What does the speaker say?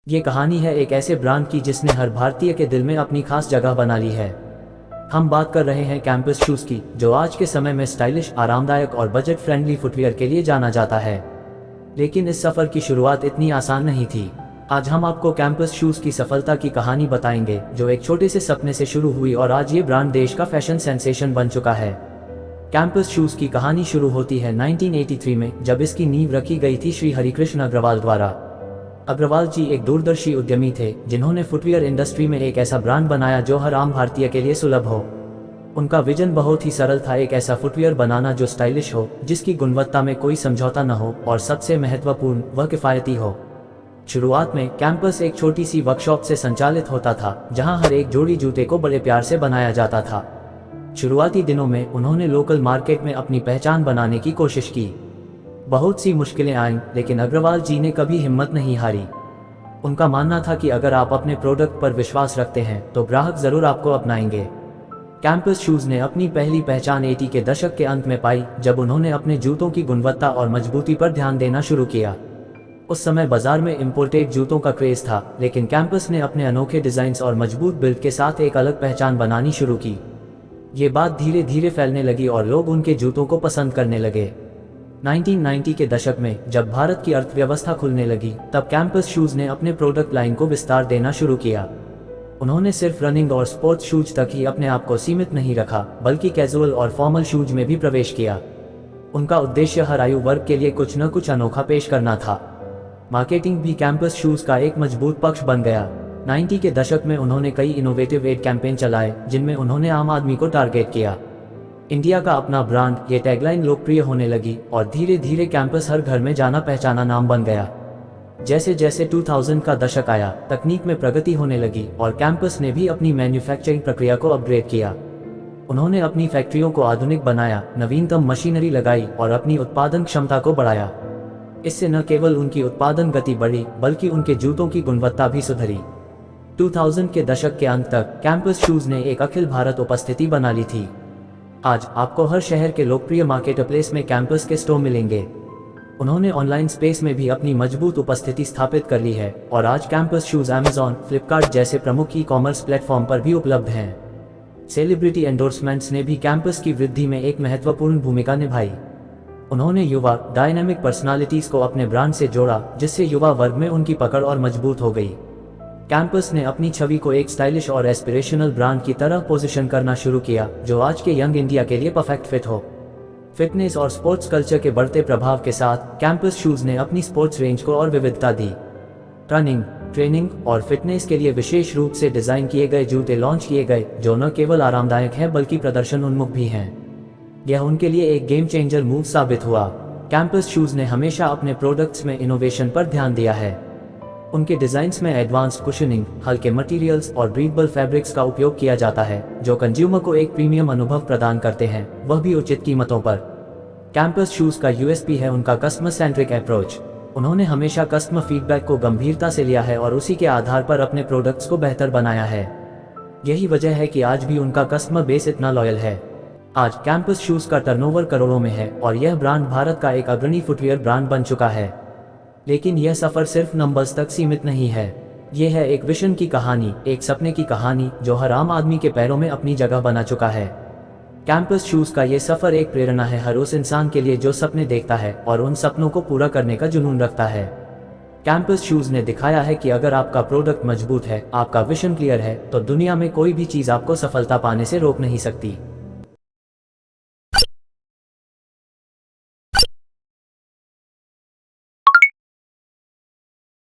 ये कहानी है एक ऐसे ब्रांड की जिसने हर भारतीय के दिल में अपनी खास जगह बना ली है। हम बात कर रहे हैं कैंपस शूज़ की, जो आज के समय में स्टाइलिश, आरामदायक और बजट फ्रेंडली फुटवियर के लिए जाना जाता है। लेकिन इस सफ़र की शुरुआत इतनी आसान नहीं थी। आज हम आपको कैंपस शूज़ की सफलता की कहानी बताएंगे, जो एक छोटे से सपने से शुरू हुई और आज ये ब्रांड देश का फैशन सेंसेशन बन चुका है। कैंपस शूज़ की कहानी शुरू होती है 1983 में, जब इसकी नींव रखी गई थी श्री हरिकृष्ण अग्रवाल द्वारा। अग्रवाल जी एक दूरदर्शी उद्यमी थे, जिन्होंने फुटवियर इंडस्ट्री में एक ऐसा ब्रांड बनाया जो हर आम भारतीय के लिए सुलभ हो। उनका विजन बहुत ही सरल था, एक ऐसा फुटवियर बनाना जो स्टाइलिश हो, जिसकी गुणवत्ता में कोई समझौता न हो और सबसे महत्वपूर्ण वह किफ़ायती हो। शुरुआत में कैंपस एक छोटी सी वर्कशॉप से संचालित होता था, जहां हर एक जोड़ी जूते को बड़े प्यार से बनाया जाता था। शुरुआती दिनों में उन्होंने लोकल मार्केट में अपनी पहचान बनाने की कोशिश की। बहुत सी मुश्किलें आईं, लेकिन अग्रवाल जी ने कभी हिम्मत नहीं हारी। उनका मानना था कि अगर आप अपने प्रोडक्ट पर विश्वास रखते हैं तो ग्राहक जरूर आपको अपनाएंगे। कैंपस शूज़ ने अपनी पहली पहचान 80 के दशक के अंत में पाई, जब उन्होंने अपने जूतों की गुणवत्ता और मजबूती पर ध्यान देना शुरू किया। उस समय बाजार में इम्पोर्टेड जूतों का क्रेज था, लेकिन कैंपस ने अपने अनोखे डिजाइन्स और मजबूत बिल्ड के साथ एक अलग पहचान बनानी शुरू की। ये बात धीरे धीरे फैलने लगी और लोग उनके जूतों को पसंद करने लगे। 1990 के दशक में जब भारत की अर्थव्यवस्था खुलने लगी, तब कैंपस शूज़ ने अपने प्रोडक्ट लाइन को विस्तार देना शुरू किया। उन्होंने सिर्फ रनिंग और स्पोर्ट्स शूज तक ही अपने आप को सीमित नहीं रखा, बल्कि कैजुअल और फॉर्मल शूज में भी प्रवेश किया। उनका उद्देश्य हर आयु वर्ग के लिए कुछ न कुछ अनोखा पेश करना था। मार्केटिंग भी कैंपस शूज़ का एक मजबूत पक्ष बन गया। 90 के दशक में उन्होंने कई इनोवेटिव एड कैंपेन चलाए, जिनमें उन्होंने आम आदमी को टारगेट किया। इंडिया का अपना ब्रांड, ये टैगलाइन लोकप्रिय होने लगी और धीरे धीरे कैंपस हर घर में जाना पहचाना नाम बन गया। जैसे जैसे 2000 का दशक आया, तकनीक में प्रगति होने लगी और कैंपस ने भी अपनी मैन्युफैक्चरिंग प्रक्रिया को अपग्रेड किया। उन्होंने अपनी फैक्ट्रियों को आधुनिक बनाया, नवीनतम मशीनरी लगाई और अपनी उत्पादन क्षमता को बढ़ाया। इससे न केवल उनकी उत्पादन गति बढ़ी, बल्कि उनके जूतों की गुणवत्ता भी सुधरी। 2000 के दशक के अंत तक कैंपस शूज़ ने एक अखिल भारत उपस्थिति बना ली थी। आज आपको हर शहर के लोकप्रिय मार्केट प्लेस में कैंपस के स्टोर मिलेंगे। उन्होंने ऑनलाइन स्पेस में भी अपनी मजबूत उपस्थिति स्थापित कर ली है और आज कैंपस शूज़ अमेज़न, फ्लिपकार्ट जैसे प्रमुख ई-कॉमर्स प्लेटफॉर्म पर भी उपलब्ध हैं। सेलिब्रिटी एंडोर्समेंट्स ने भी कैंपस की वृद्धि में एक महत्वपूर्ण भूमिका निभाई। उन्होंने युवा, डायनामिक पर्सनालिटीज को अपने ब्रांड से जोड़ा, जिससे युवा वर्ग में उनकी पकड़ और मजबूत हो गई। कैंपस ने अपनी छवि को एक स्टाइलिश और एस्पिरेशनल ब्रांड की तरह पोजीशन करना शुरू किया, जो आज के यंग इंडिया के लिए परफेक्ट फिट हो। फिटनेस और स्पोर्ट्स कल्चर के बढ़ते प्रभाव के साथ कैंपस शूज़ ने अपनी स्पोर्ट्स रेंज को और विविधता दी। रनिंग, ट्रेनिंग और फिटनेस के लिए विशेष रूप से डिजाइन किए गए जूते लॉन्च किए गए, जो न केवल आरामदायक हैं बल्कि प्रदर्शन उन्मुख भी हैं। यह उनके लिए एक गेम चेंजर मूव साबित हुआ। कैंपस शूज़ ने हमेशा अपने प्रोडक्ट्स में इनोवेशन पर ध्यान दिया है। उनके डिजाइन्स में एडवांस्ड कुशनिंग, हल्के मटेरियल्स और ब्रीथेबल फैब्रिक्स का उपयोग किया जाता है, जो कंज्यूमर को एक प्रीमियम अनुभव प्रदान करते हैं, वह भी उचित कीमतों पर। कैंपस शूज़ का यूएसपी है उनका कस्टमर सेंट्रिक अप्रोच। उन्होंने हमेशा कस्टमर फीडबैक को गंभीरता से लिया है और उसी के आधार पर अपने प्रोडक्ट्स को बेहतर बनाया है। यही वजह है कि आज भी उनका कस्टमर बेस इतना लॉयल है। आज कैंपस शूज़ का टर्नओवर करोड़ों में है और यह ब्रांड भारत का एक अग्रणी फुटवियर ब्रांड बन चुका है। लेकिन यह सफर सिर्फ नंबर्स तक सीमित नहीं है। यह है एक विजन की कहानी, एक सपने की कहानी, जो हर आम आदमी के पैरों में अपनी जगह बना चुका है। कैंपस शूज़ का यह सफर एक प्रेरणा है हर उस इंसान के लिए जो सपने देखता है और उन सपनों को पूरा करने का जुनून रखता है। कैंपस शूज़ ने दिखाया है कि अगर आपका प्रोडक्ट मजबूत है, आपका विजन क्लियर है, तो दुनिया में कोई भी चीज़ आपको सफलता पाने से रोक नहीं सकती।